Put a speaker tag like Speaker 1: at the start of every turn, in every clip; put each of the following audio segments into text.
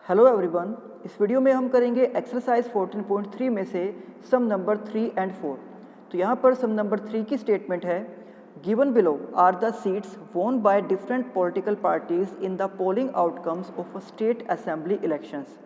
Speaker 1: Hello everyone. इस video में हम करेंगे एक्सरसाइज 14.3 में से सम नंबर 3 एंड 4। तो यहाँ पर सम नंबर 3 की स्टेटमेंट है, given below are the seats won by different political parties in the polling outcomes of a state assembly elections.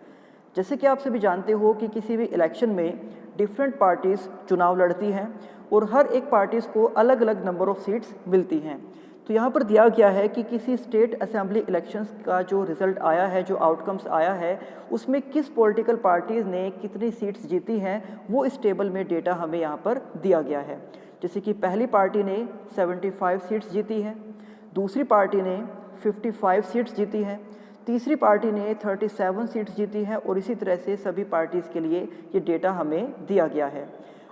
Speaker 1: जैसे कि आप सभी जानते हो कि किसी भी इलेक्शन में डिफरेंट पार्टीज़ चुनाव लड़ती हैं और हर एक पार्टीज़ को अलग अलग नंबर ऑफ़ सीट्स मिलती हैं। तो यहाँ पर दिया गया है कि किसी स्टेट असेंबली इलेक्शंस का जो रिज़ल्ट आया है, जो आउटकम्स आया है, उसमें किस पॉलिटिकल पार्टीज़ ने कितनी सीट्स जीती हैं, वो इस टेबल में डेटा हमें यहाँ पर दिया गया है। जैसे कि पहली पार्टी ने 75 सीट्स जीती है, दूसरी पार्टी ने 55 सीट्स जीती है, तीसरी पार्टी ने 37 सीट्स जीती हैं और इसी तरह से सभी पार्टीज़ के लिए ये डेटा हमें दिया गया है।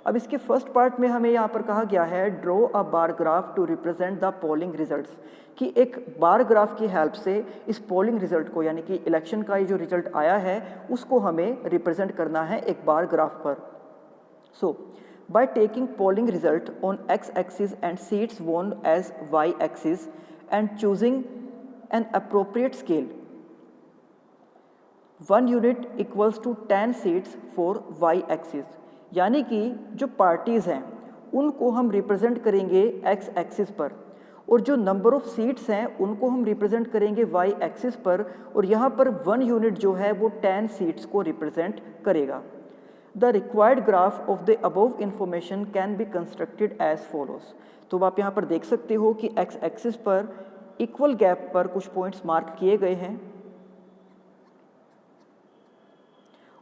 Speaker 1: अब इसके फर्स्ट पार्ट में हमें यहाँ पर कहा गया है draw a bar graph to represent the polling results, कि एक बार ग्राफ की हेल्प से इस पोलिंग रिजल्ट को, यानी कि इलेक्शन का ये जो रिजल्ट आया है उसको हमें रिप्रेजेंट करना है एक बार ग्राफ पर। सो by taking polling result on x-axis and seats won as y-axis and choosing an appropriate scale, 1 unit equals to 10 seats for y-axis। यानी कि जो पार्टीज़ हैं उनको हम रिप्रेजेंट करेंगे एक्स एक्सिस पर और जो नंबर ऑफ़ सीट्स हैं उनको हम रिप्रेजेंट करेंगे वाई एक्सिस पर, और यहाँ पर 1 यूनिट जो है वो 10 सीट्स को रिप्रेजेंट करेगा। The required graph of the above information can be constructed as follows। तो आप यहाँ पर देख सकते हो कि x एक्सिस पर इक्वल गैप पर कुछ पॉइंट्स मार्क किए गए हैं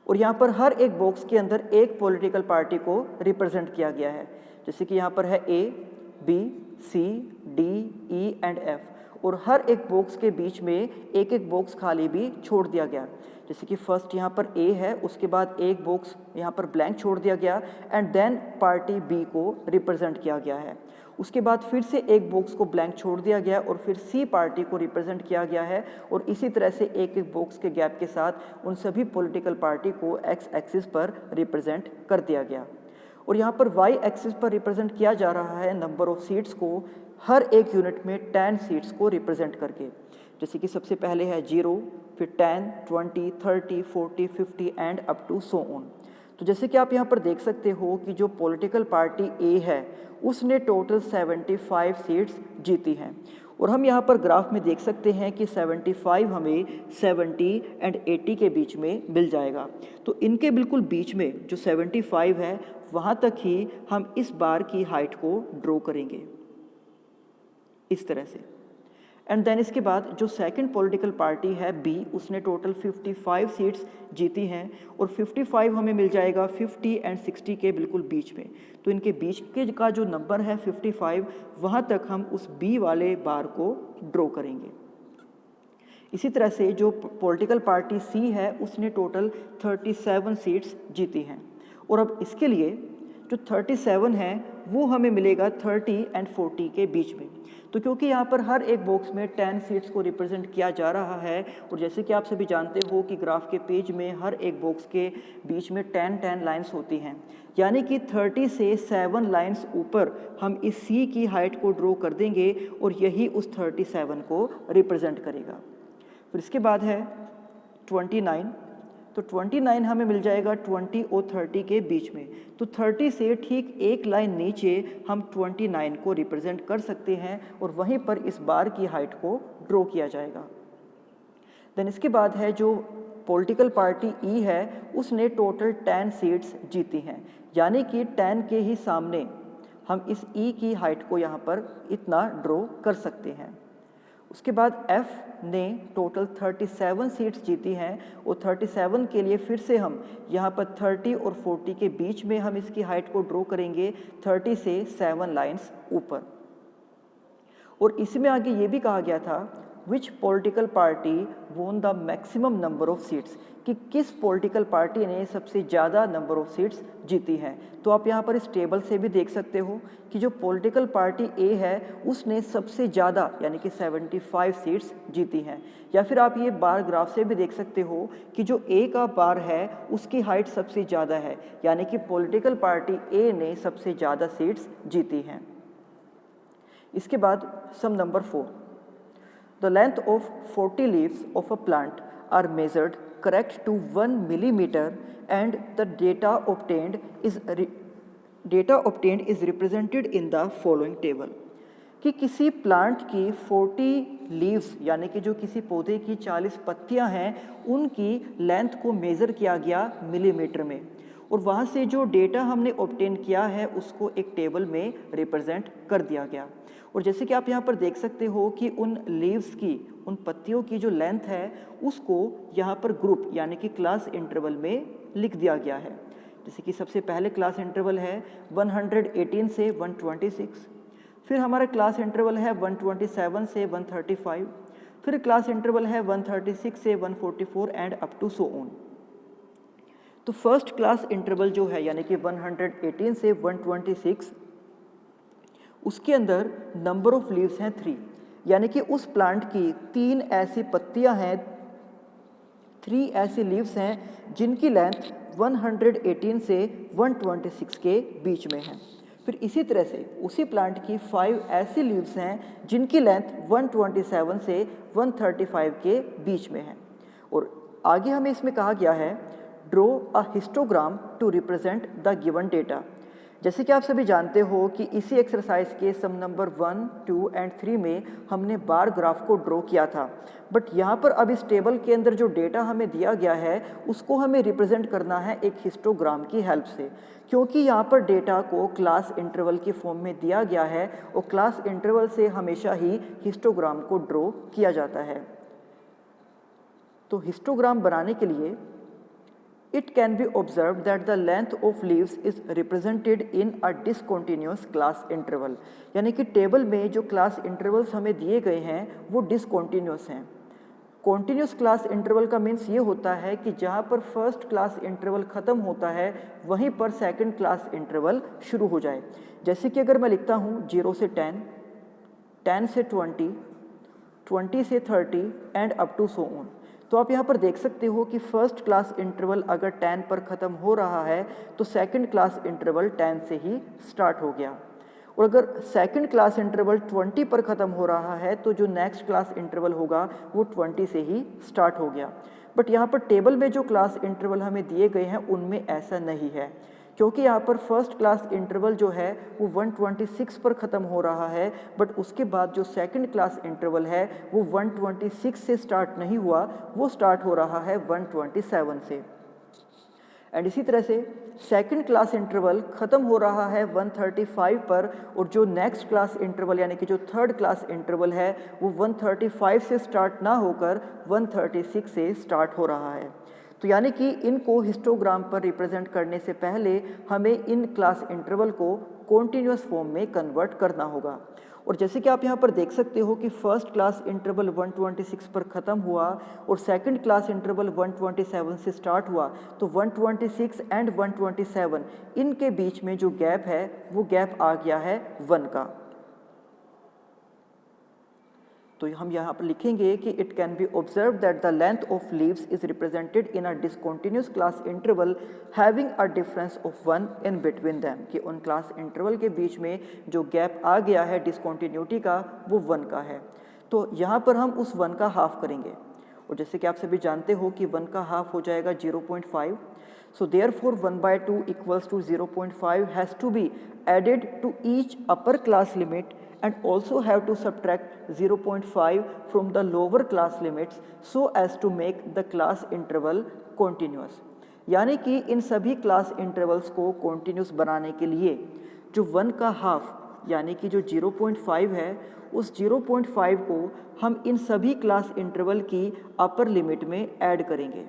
Speaker 1: और यहाँ पर हर एक बॉक्स के अंदर एक पॉलिटिकल पार्टी को रिप्रेजेंट किया गया है। जैसे कि यहाँ पर है A, B, C, D, E and F, और हर एक बॉक्स के बीच में एक एक बॉक्स खाली भी छोड़ दिया गया। जैसे कि फर्स्ट यहाँ पर A है, उसके बाद एक बॉक्स यहाँ पर ब्लैंक छोड़ दिया गया एंड देन पार्टी B को रिप्रेजेंट किया गया है। उसके बाद फिर से एक बॉक्स को ब्लैंक छोड़ दिया गया और फिर C पार्टी को रिप्रेजेंट किया गया है, और इसी तरह से एक एक बॉक्स के गैप के साथ उन सभी पॉलिटिकल पार्टी को एक्स एक्सिस पर रिप्रेजेंट कर दिया गया। और यहाँ पर वाई एक्सिस पर रिप्रेजेंट किया जा रहा है नंबर ऑफ सीट्स को हर एक यूनिट में 10 सीट्स को रिप्रेजेंट करके। जैसे कि सबसे पहले है 0, फिर 10, 20, 30, 40, 50 and up to so on. तो जैसे कि आप यहाँ पर देख सकते हो कि जो पॉलिटिकल पार्टी A है उसने टोटल 75 सीट्स जीती हैं, और हम यहाँ पर ग्राफ में देख सकते हैं कि 75 हमें 70 एंड 80 के बीच में मिल जाएगा। तो इनके बिल्कुल बीच में जो 75 है वहाँ तक ही हम इस बार की हाइट को ड्रॉ करेंगे इस तरह से। एंड देन इसके बाद जो सेकंड पॉलिटिकल पार्टी है B, उसने टोटल 55 सीट्स जीती हैं और 55 हमें मिल जाएगा 50 एंड 60 के बिल्कुल बीच में। तो इनके बीच के का जो नंबर है 55, वहाँ तक हम उस B वाले बार को ड्रॉ करेंगे। इसी तरह से जो पॉलिटिकल पार्टी C है उसने टोटल 37 सीट्स जीती हैं, और अब इसके लिए जो 37 है वो हमें मिलेगा 30 एंड 40 के बीच में। तो क्योंकि यहाँ पर हर एक बॉक्स में 10 सीट्स को रिप्रेजेंट किया जा रहा है, और जैसे कि आप सभी जानते हो कि ग्राफ के पेज में हर एक बॉक्स के बीच में 10 लाइंस होती हैं, यानी कि 30 से 7 लाइंस ऊपर हम इस C की हाइट को ड्रॉ कर देंगे और यही उस 37 को रिप्रेजेंट करेगा। फिर इसके बाद है 29। तो 29 हमें मिल जाएगा 20 और 30 के बीच में। तो 30 से ठीक एक लाइन नीचे हम 29 को रिप्रेजेंट कर सकते हैं और वहीं पर इस बार की हाइट को ड्रॉ किया जाएगा। देन इसके बाद है जो पॉलिटिकल पार्टी E है उसने टोटल 10 सीट्स जीती हैं, यानी कि 10 के ही सामने हम इस E की हाइट को यहाँ पर इतना ड्रॉ कर सकते हैं। उसके बाद F ने टोटल 37 सीट्स जीती हैं और 37 के लिए फिर से हम यहाँ पर 30 और 40 के बीच में हम इसकी हाइट को ड्रॉ करेंगे 30 से 7 लाइंस ऊपर। और इसमें आगे ये भी कहा गया था विच political party won the maximum number of seats, कि किस पॉलिटिकल पार्टी ने सबसे ज़्यादा नंबर ऑफ सीट्स जीती हैं। तो आप यहाँ पर इस टेबल से भी देख सकते हो कि जो पॉलिटिकल पार्टी A है उसने सबसे ज़्यादा यानी कि 75 सीट्स जीती हैं, या फिर आप ये बार ग्राफ से भी देख सकते हो कि जो A का बार है उसकी हाइट सबसे ज़्यादा है, यानी कि पॉलिटिकल पार्टी A ने सबसे ज़्यादा सीट्स जीती हैं। इसके बाद sum number 4, the length of 40 leaves of a plant are measured correct to 1 millimeter and the data obtained is represented in the following table। कि किसी प्लांट की 40 लीव्स यानी कि जो किसी पौधे की 40 पत्तियां हैं उनकी लेंथ को मेज़र किया गया मिलीमीटर में, और वहाँ से जो डेटा हमने ऑब्टेन किया है उसको एक टेबल में रिप्रेजेंट कर दिया गया। और जैसे कि आप यहाँ पर देख सकते हो कि उन लीव्स की, उन पत्तियों की जो लेंथ है उसको यहाँ पर ग्रुप यानी कि क्लास इंटरवल में लिख दिया गया है। जैसे कि सबसे पहले क्लास इंटरवल है 118 से 126, फिर हमारा क्लास इंटरवल है 127 से 135, फिर क्लास इंटरवल है 136 से 144 and up to so on. तो फर्स्ट क्लास इंटरवल जो है यानी कि 118 से 126, उसके अंदर नंबर ऑफ लीव्स हैं 3, यानी कि उस प्लांट की 3 ऐसी पत्तियां हैं, 3 ऐसी लीव्स हैं जिनकी लेंथ 118 से 126 के बीच में है। फिर इसी तरह से उसी प्लांट की 5 ऐसी लीव्स हैं जिनकी लेंथ 127 से 135 के बीच में है। और आगे हमें इसमें कहा गया है draw a histogram to represent the given data. जैसे कि आप सभी जानते हो कि इसी एक्सरसाइज के सम नंबर 1, 2 एंड 3 में हमने बार ग्राफ को ड्रॉ किया था, बट यहाँ पर अब इस टेबल के अंदर जो डेटा हमें दिया गया है उसको हमें रिप्रेजेंट करना है एक हिस्टोग्राम की हेल्प से, क्योंकि यहाँ पर डेटा को क्लास इंटरवल की फॉर्म में दिया गया है और क्लास इंटरवल से हमेशा ही हिस्टोग्राम को ड्रॉ किया जाता है। तो हिस्टोग्राम बनाने के लिए it can be observed that the length of leaves is represented in a discontinuous class interval, यानी कि टेबल में जो क्लास इंटरवल्स हमें दिए गए हैं वो डिसकॉन्टिन्यूस हैं। कॉन्टिन्यूस क्लास इंटरवल का मीन्स ये होता है कि जहाँ पर फर्स्ट क्लास इंटरवल ख़त्म होता है वहीं पर सेकंड क्लास इंटरवल शुरू हो जाए। जैसे कि अगर मैं लिखता हूँ 0 से 10, 10 से 20, 20 से 30 and up to so on, तो आप यहाँ पर देख सकते हो कि फर्स्ट क्लास इंटरवल अगर 10 पर ख़त्म हो रहा है तो सेकंड क्लास इंटरवल 10 से ही स्टार्ट हो गया, और अगर सेकंड क्लास इंटरवल 20 पर ख़त्म हो रहा है तो जो नेक्स्ट क्लास इंटरवल होगा वो 20 से ही स्टार्ट हो गया। बट यहाँ पर टेबल में जो क्लास इंटरवल हमें दिए गए हैं उनमें ऐसा नहीं है, क्योंकि यहाँ पर फर्स्ट क्लास इंटरवल जो है वो 126 पर ख़त्म हो रहा है, बट उसके बाद जो सेकंड क्लास इंटरवल है वो 126 से स्टार्ट नहीं हुआ, वो स्टार्ट हो रहा है 127 से। एंड इसी तरह से सेकंड क्लास इंटरवल ख़त्म हो रहा है 135 पर, और जो नेक्स्ट क्लास इंटरवल यानी कि जो थर्ड क्लास इंटरवल है वो 135 से स्टार्ट ना होकर 136 से स्टार्ट हो रहा है। तो यानी कि इनको हिस्टोग्राम पर रिप्रेजेंट करने से पहले हमें इन क्लास इंटरवल को कॉन्टिन्यूस फॉर्म में कन्वर्ट करना होगा। और जैसे कि आप यहाँ पर देख सकते हो कि फर्स्ट क्लास इंटरवल 126 पर ख़त्म हुआ और सेकंड क्लास इंटरवल 127 से स्टार्ट हुआ, तो 126 एंड 127 इनके बीच में जो गैप है वो गैप आ गया है 1 का। तो हम यहाँ पर लिखेंगे कि it can be observe that the length of leaves is represented in a discontinuous class interval having a difference of 1 in between them, कि उन क्लास इंटरवल के बीच में जो गैप आ गया है डिसकॉन्टिन्यूटी का वो 1 का है। तो यहाँ पर हम उस 1 का हाफ करेंगे, और जैसे कि आप सभी जानते हो कि 1 का हाफ हो जाएगा 0.5। So therefore 1/2 equals to 0.5 has to be added to each upper class limit and also have to subtract 0.5 from the lower class limits so as to make the class interval continuous। यानी कि इन सभी class intervals को continuous बनाने के लिए जो 1 का half यानी कि जो 0.5 है उस 0.5 को हम इन सभी क्लास इंटरवल की अपर लिमिट में ऐड करेंगे,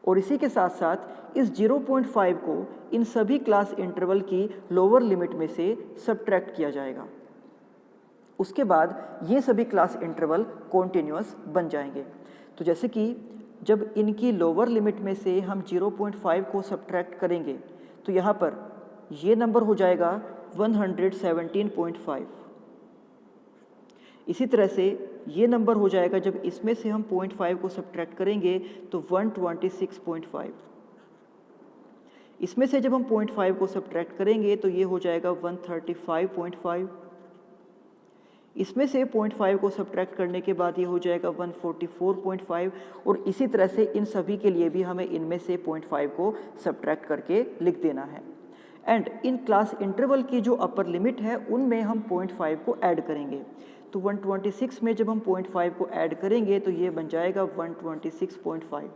Speaker 1: और इसी के साथ साथ इस 0.5 को इन सभी क्लास इंटरवल की लोअर लिमिट में से सब्ट्रैक्ट किया जाएगा। उसके बाद ये सभी क्लास इंटरवल कॉन्टिन्यूअस बन जाएंगे। तो जैसे कि जब इनकी लोअर लिमिट में से हम 0.5 को सब्ट्रैक्ट करेंगे तो यहाँ पर ये नंबर हो जाएगा 117.5। इसी तरह से ये नंबर हो जाएगा जब इसमें से हम 0.5 को सब्ट्रैक्ट करेंगे तो 126.5। इसमें से जब हम 0.5 को सब्ट्रैक्ट करेंगे तो ये हो जाएगा 135.5। इसमें से 0.5 को सब्ट्रैक्ट करने के बाद ये हो जाएगा 144.5 और इसी तरह से इन सभी के लिए भी हमें इनमें से 0.5 को सब्ट्रैक्ट करके लिख देना है। एंड इन क्लास इंटरवल की जो अपर लिमिट है उनमें हम 0.5 को ऐड करेंगे। तो 126 में जब हम 0.5 को ऐड करेंगे तो ये बन जाएगा 126.5।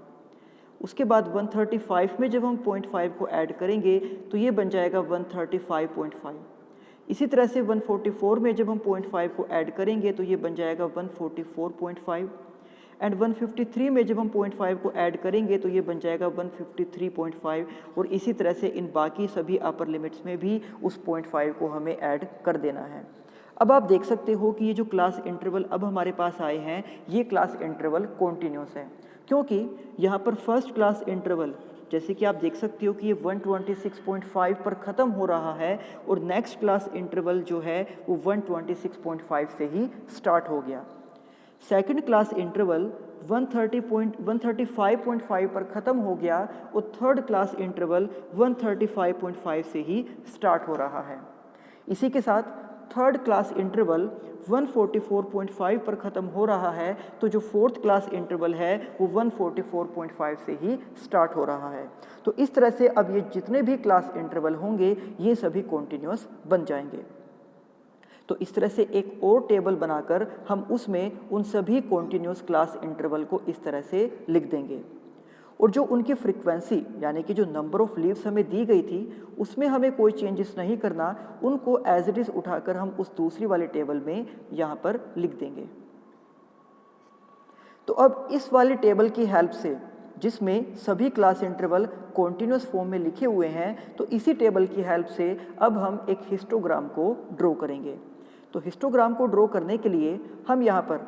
Speaker 1: उसके बाद 135 में जब हम 0.5 को ऐड करेंगे तो ये बन जाएगा 135.5। इसी तरह से 144 में जब हम 0.5 को ऐड करेंगे तो ये बन जाएगा 144.5 एंड 153 में जब हम 0.5 को ऐड करेंगे तो ये बन जाएगा 153.5 और इसी तरह से इन बाकी सभी अपर लिमिट्स में भी उस 0.5 को हमें ऐड कर देना है। अब आप देख सकते हो कि ये जो क्लास इंटरवल अब हमारे पास आए हैं ये क्लास इंटरवल कॉन्टिन्यूस है, क्योंकि यहाँ पर फर्स्ट क्लास इंटरवल जैसे कि आप देख सकते हो कि ये 126.5 पर ख़त्म हो रहा है और नेक्स्ट क्लास इंटरवल जो है वो 126.5 से ही स्टार्ट हो गया। सेकंड क्लास इंटरवल 135.5 पर ख़त्म हो गया और थर्ड क्लास इंटरवल 135.5 से ही स्टार्ट हो रहा है। इसी के साथ थर्ड क्लास इंटरवल 144.5 पर ख़त्म हो रहा है, तो जो फोर्थ क्लास इंटरवल है वो 144.5 से ही स्टार्ट हो रहा है। तो इस तरह से अब ये जितने भी क्लास इंटरवल होंगे ये सभी कॉन्टिन्यूस बन जाएंगे। तो इस तरह से एक और टेबल बनाकर हम उसमें उन सभी कॉन्टिन्यूस क्लास इंटरवल को इस तरह से लिख देंगे और जो उनकी फ्रीक्वेंसी यानी कि जो नंबर ऑफ लीव्स हमें दी गई थी उसमें हमें कोई चेंजेस नहीं करना, उनको एज इट इज़ उठाकर हम उस दूसरी वाले टेबल में यहाँ पर लिख देंगे। तो अब इस वाले टेबल की हेल्प से जिसमें सभी क्लास इंटरवल कॉन्टिन्यूस फॉर्म में लिखे हुए हैं, तो इसी टेबल की हेल्प से अब हम एक हिस्टोग्राम को ड्रॉ करेंगे। तो हिस्टोग्राम को ड्रॉ करने के लिए हम यहाँ पर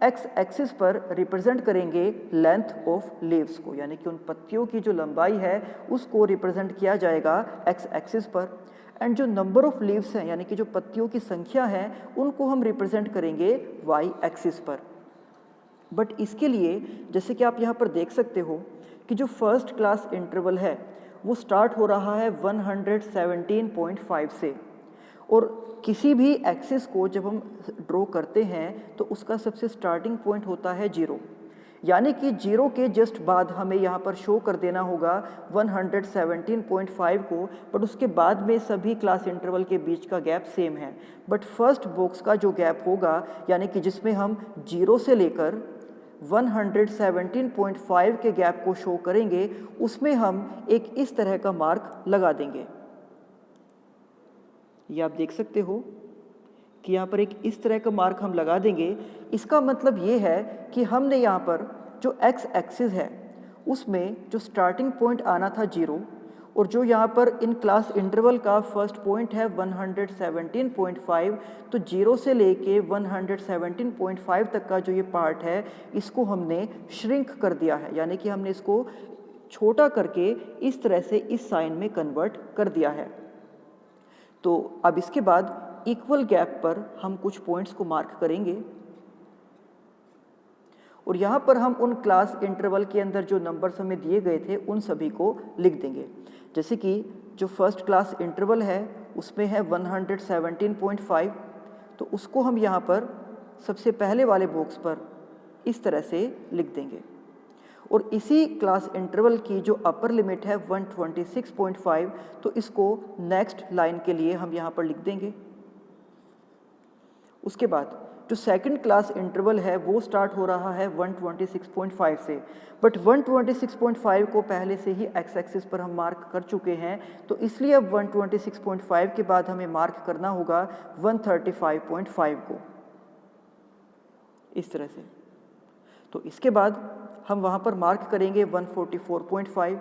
Speaker 1: एक्स एक्सिस पर रिप्रेजेंट करेंगे लेंथ ऑफ लीव्स को, यानी कि उन पत्तियों की जो लंबाई है उसको रिप्रेजेंट किया जाएगा एक्स एक्सिस पर। एंड जो नंबर ऑफ लीव्स हैं यानी कि जो पत्तियों की संख्या है उनको हम रिप्रेजेंट करेंगे वाई एक्सिस पर। बट इसके लिए जैसे कि आप यहाँ पर देख सकते हो कि जो फर्स्ट क्लास इंटरवल है वो स्टार्ट हो रहा है 117.5 से, और किसी भी एक्सिस को जब हम ड्रॉ करते हैं तो उसका सबसे स्टार्टिंग पॉइंट होता है 0, यानी कि 0 के जस्ट बाद हमें यहाँ पर शो कर देना होगा 117.5 को, बट उसके बाद में सभी क्लास इंटरवल के बीच का गैप सेम है। बट फर्स्ट बॉक्स का जो गैप होगा यानी कि जिसमें हम 0 से लेकर 117.5 के गैप को शो करेंगे उसमें हम एक इस तरह का मार्क लगा देंगे। ये आप देख सकते हो कि यहाँ पर एक इस तरह का मार्क हम लगा देंगे। इसका मतलब ये है कि हमने यहाँ पर जो एक्स एक्सिस है उसमें जो स्टार्टिंग पॉइंट आना था 0 और जो यहाँ पर इन क्लास इंटरवल का फर्स्ट पॉइंट है 117.5, तो 0 से लेके 117.5 तक का जो ये पार्ट है इसको हमने श्रिंक कर दिया है, यानी कि हमने इसको छोटा करके इस तरह से इस साइन में कन्वर्ट कर दिया है। तो अब इसके बाद इक्वल गैप पर हम कुछ पॉइंट्स को मार्क करेंगे और यहाँ पर हम उन क्लास इंटरवल के अंदर जो नंबर्स हमें दिए गए थे उन सभी को लिख देंगे। जैसे कि जो फर्स्ट क्लास इंटरवल है उसमें है 117.5, तो उसको हम यहाँ पर सबसे पहले वाले बॉक्स पर इस तरह से लिख देंगे और इसी क्लास इंटरवल की जो अपर लिमिट है 126.5, तो इसको नेक्स्ट लाइन के लिए हम यहाँ पर लिख देंगे। उसके बाद जो सेकंड क्लास इंटरवल है वो स्टार्ट हो रहा है 126.5 से, बट 126.5 को पहले से ही एक्स एक्सिस पर हम मार्क कर चुके हैं, तो इसलिए अब 126.5 के बाद हमें मार्क करना होगा 135.5 को इस तरह से। तो इसके बाद हम वहाँ पर मार्क करेंगे 144.5,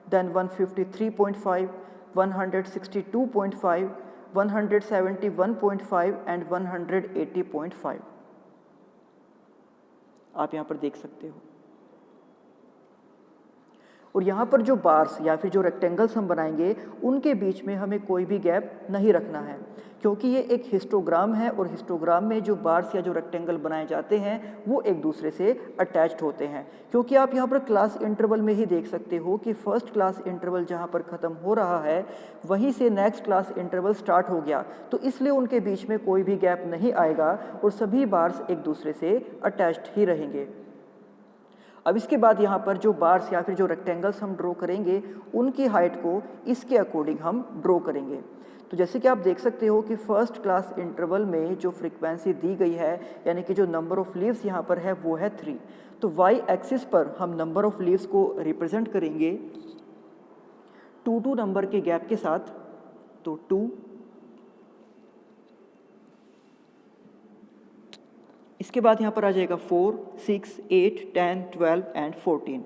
Speaker 1: देन 153.5, 162.5, 171.5 एंड 180.5। आप यहाँ पर देख सकते हो। और यहाँ पर जो बार्स या फिर जो रेक्टेंगल्स हम बनाएंगे उनके बीच में हमें कोई भी गैप नहीं रखना है, क्योंकि ये एक हिस्टोग्राम है और हिस्टोग्राम में जो बार्स या जो रेक्टेंगल बनाए जाते हैं वो एक दूसरे से अटैच्ड होते हैं। क्योंकि आप यहाँ पर क्लास इंटरवल में ही देख सकते हो कि फर्स्ट क्लास इंटरवल जहाँ पर ख़त्म हो रहा है वहीं से नेक्स्ट क्लास इंटरवल स्टार्ट हो गया, तो इसलिए उनके बीच में कोई भी गैप नहीं आएगा और सभी बार्स एक दूसरे से अटैच्ड ही रहेंगे। अब इसके बाद यहाँ पर जो बार्स या फिर जो रेक्टेंगल्स हम ड्रॉ करेंगे उनकी हाइट को इसके अकॉर्डिंग हम ड्रॉ करेंगे। तो जैसे कि आप देख सकते हो कि फर्स्ट क्लास इंटरवल में जो फ्रीक्वेंसी दी गई है यानी कि जो नंबर ऑफ लीव्स यहाँ पर है वो है 3। तो वाई एक्सिस पर हम नंबर ऑफ लीव्स को रिप्रेजेंट करेंगे 2 नंबर के गैप के साथ, तो 2, इसके बाद यहाँ पर आ जाएगा 4, 6, 8, 10, 12 एंड 14।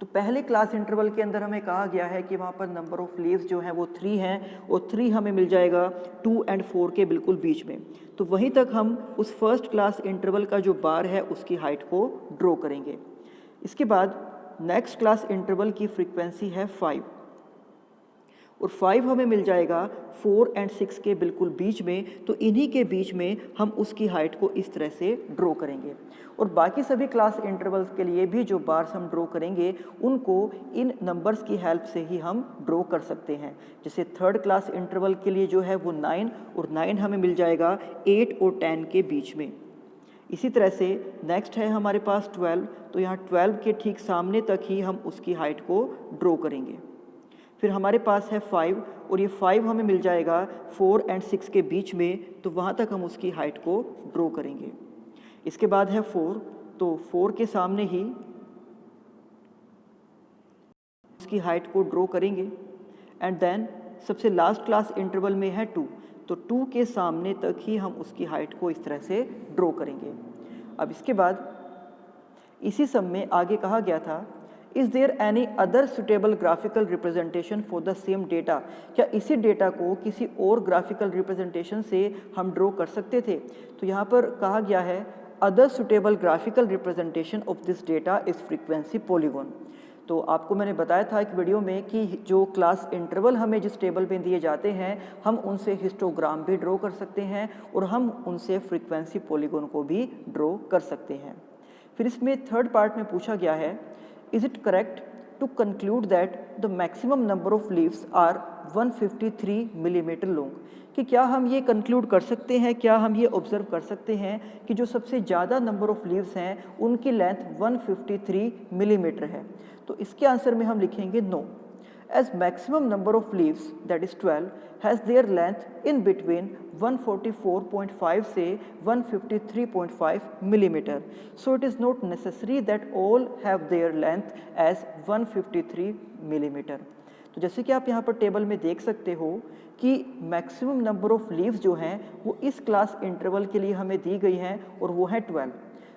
Speaker 1: तो पहले क्लास इंटरवल के अंदर हमें कहा गया है कि वहाँ पर नंबर ऑफ लीव्स जो हैं वो 3 हैं और 3 हमें मिल जाएगा 2 एंड 4 के बिल्कुल बीच में। तो वहीं तक हम उस फर्स्ट क्लास इंटरवल का जो बार है उसकी हाइट को ड्रॉ करेंगे। इसके बाद नेक्स्ट क्लास इंटरवल की फ्रीक्वेंसी है 5 और 5 हमें मिल जाएगा 4 एंड 6 के बिल्कुल बीच में, तो इन्हीं के बीच में हम उसकी हाइट को इस तरह से ड्रॉ करेंगे। और बाकी सभी क्लास इंटरवल्स के लिए भी जो बार्स हम ड्रॉ करेंगे उनको इन नंबर्स की हेल्प से ही हम ड्रॉ कर सकते हैं। जैसे थर्ड क्लास इंटरवल के लिए जो है वो 9 और 9 हमें मिल जाएगा 8 और 10 के बीच में। इसी तरह से नेक्स्ट है हमारे पास 12, तो यहाँ 12 के ठीक सामने तक ही हम उसकी हाइट को ड्रॉ करेंगे। फिर हमारे पास है 5 और ये 5 हमें मिल जाएगा 4 एंड 6 के बीच में, तो वहाँ तक हम उसकी हाइट को ड्रॉ करेंगे। इसके बाद है 4, तो 4 के सामने ही उसकी हाइट को ड्रॉ करेंगे। एंड देन सबसे लास्ट क्लास इंटरवल में है 2, तो 2 के सामने तक ही हम उसकी हाइट को इस तरह से ड्रॉ करेंगे। अब इसके बाद इसी सम में आगे कहा गया था is there any other suitable graphical representation for the same data, क्या इसी डेटा को किसी और ग्राफिकल रिप्रेजेंटेशन से हम ड्रॉ कर सकते थे। तो यहाँ पर कहा गया है other suitable graphical representation of this data is frequency polygon. तो आपको मैंने बताया था एक वीडियो में कि जो क्लास इंटरवल हमें जिस टेबल में दिए जाते हैं हम उनसे हिस्टोग्राम भी ड्रॉ कर सकते हैं और हम उनसे फ्रीक्वेंसी पॉलीगॉन को भी ड्रॉ कर सकते हैं। फिर इसमें थर्ड पार्ट में पूछा गया है is it correct to conclude that the maximum number of leaves are 153 millimetre long, कि क्या हम ये कंक्लूड कर सकते हैं, क्या हम ये ऑब्जर्व कर सकते हैं कि जो सबसे ज़्यादा नंबर ऑफ लीव्स हैं उनकी लेंथ 153 मिलीमीटर है। तो इसके आंसर में हम लिखेंगे no, as maximum number of leaves that is 12 has their length in between 144.5 से 153.5 millimeter, so it is not necessary that all have their length as 153 millimeter। तो जैसे कि आप यहाँ पर टेबल में देख सकते हो कि मैक्सिमम नंबर ऑफ लीव्स जो हैं वो इस क्लास इंटरवल के लिए हमें दी गई हैं और वो है 12।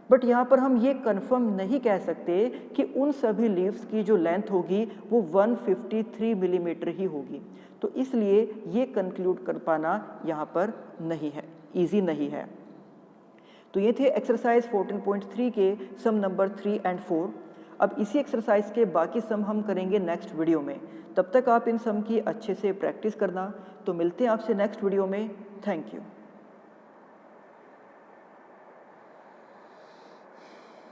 Speaker 1: बट यहाँ पर हम ये कंफर्म नहीं कह सकते कि उन सभी लीव्स की जो लेंथ होगी वो 153 मिलीमीटर ही होगी, तो इसलिए ये कंक्लूड कर पाना यहाँ पर नहीं है, इजी नहीं है। तो ये थे एक्सरसाइज 14.3 के सम नंबर 3 एंड 4। अब इसी एक्सरसाइज के बाकी सम हम करेंगे नेक्स्ट वीडियो में, तब तक आप इन सम की अच्छे से प्रैक्टिस करना। तो मिलते हैं आपसे नेक्स्ट वीडियो में। Thank you.